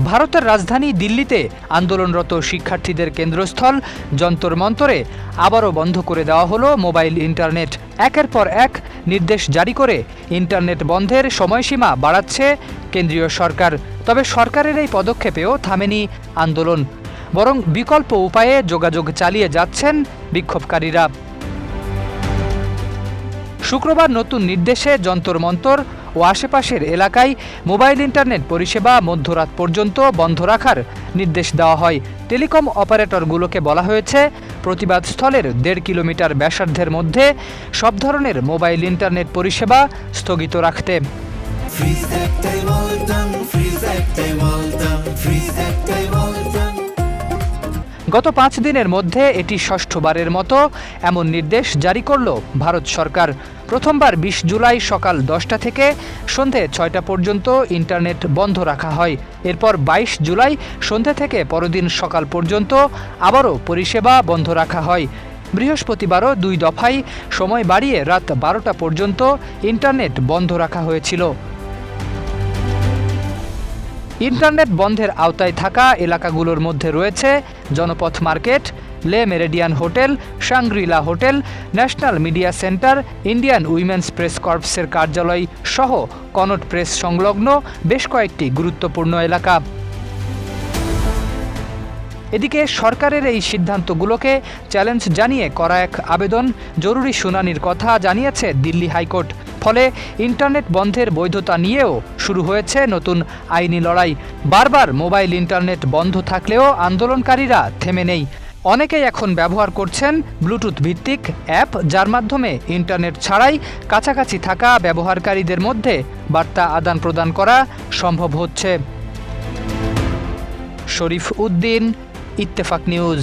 ভারতের রাজধানী দিল্লিতে আন্দোলনরত শিক্ষার্থীদের কেন্দ্রস্থল যন্তর মন্তরে আবারও বন্ধ করে দেওয়া হলো মোবাইল ইন্টারনেট। একের পর এক নির্দেশ জারি করে ইন্টারনেট বন্ধের সময়সীমা বাড়াচ্ছে কেন্দ্রীয় সরকার। তবে সরকারের এই পদক্ষেপেও থামেনি আন্দোলন, বরং বিকল্প উপায়ে যোগাযোগ চালিয়ে যাচ্ছেন বিক্ষোভকারীরা। শুক্রবার নতুন নির্দেশে যন্তর মন্তর ও আশেপাশের এলাকায় মোবাইল ইন্টারনেট পরিষেবা মধ্যরাত পর্যন্ত বন্ধ রাখার নির্দেশ দেওয়া হয়। টেলিকম অপারেটরগুলোকে বলা হয়েছে প্রতিবাদস্থলের 1.5 কিলোমিটার ব্যাসার্ধের মধ্যে সব ধরনের মোবাইল ইন্টারনেট পরিষেবা স্থগিত রাখতে। গত 5 দিনের মধ্যে এটি ষষ্ঠবারের মতো এমন নির্দেশ জারি করল ভারত সরকার। প্রথমবার 20 জুলাই সকাল 10টা থেকে সন্ধে 6টা পর্যন্ত ইন্টারনেট বন্ধ রাখা হয়। এরপর 22 জুলাই সন্ধে থেকে পরদিন সকাল পর্যন্ত আবারও পরিষেবা বন্ধ রাখা হয়। বৃহস্পতিবারও 2 দফায় সময় বাড়িয়ে রাত 12টা পর্যন্ত ইন্টারনেট বন্ধ রাখা হয়েছিল। ইন্টারনেট বন্ধের আওতায় থাকা এলাকাগুলোর মধ্যে রয়েছে Janpath market, Le Meridien hotel, Shangri La hotel, national media centre, Indian women's press কর্পসের কার্যালয় সহ কনট প্রেস সংলগ্ন বেশ কয়েকটি গুরুত্বপূর্ণ এলাকা। এদিকে সরকারের এই সিদ্ধান্তগুলোকে চ্যালেঞ্জ জানিয়ে করা এক আবেদন জরুরি শুনানির কথা জানিয়েছে দিল্লি হাইকোর্ট। ফলে ইন্টারনেট বন্ধের বৈধতা নিয়েও শুরু হয়েছে নতুন আইনি লড়াই। বারবার মোবাইল ইন্টারনেট বন্ধ থাকলেও আন্দোলনকারীরা থেমে নেই। অনেকেই এখন ব্যবহার করছেন ব্লুটুথ ভিত্তিক অ্যাপ, যার মাধ্যমে ইন্টারনেট ছাড়াই কাছাকাছি থাকা ব্যবহারকারীদের মধ্যে বার্তা আদান প্রদান করা সম্ভব হচ্ছে। শরীফ উদ্দিন, ইত্তেফাক নিউজ।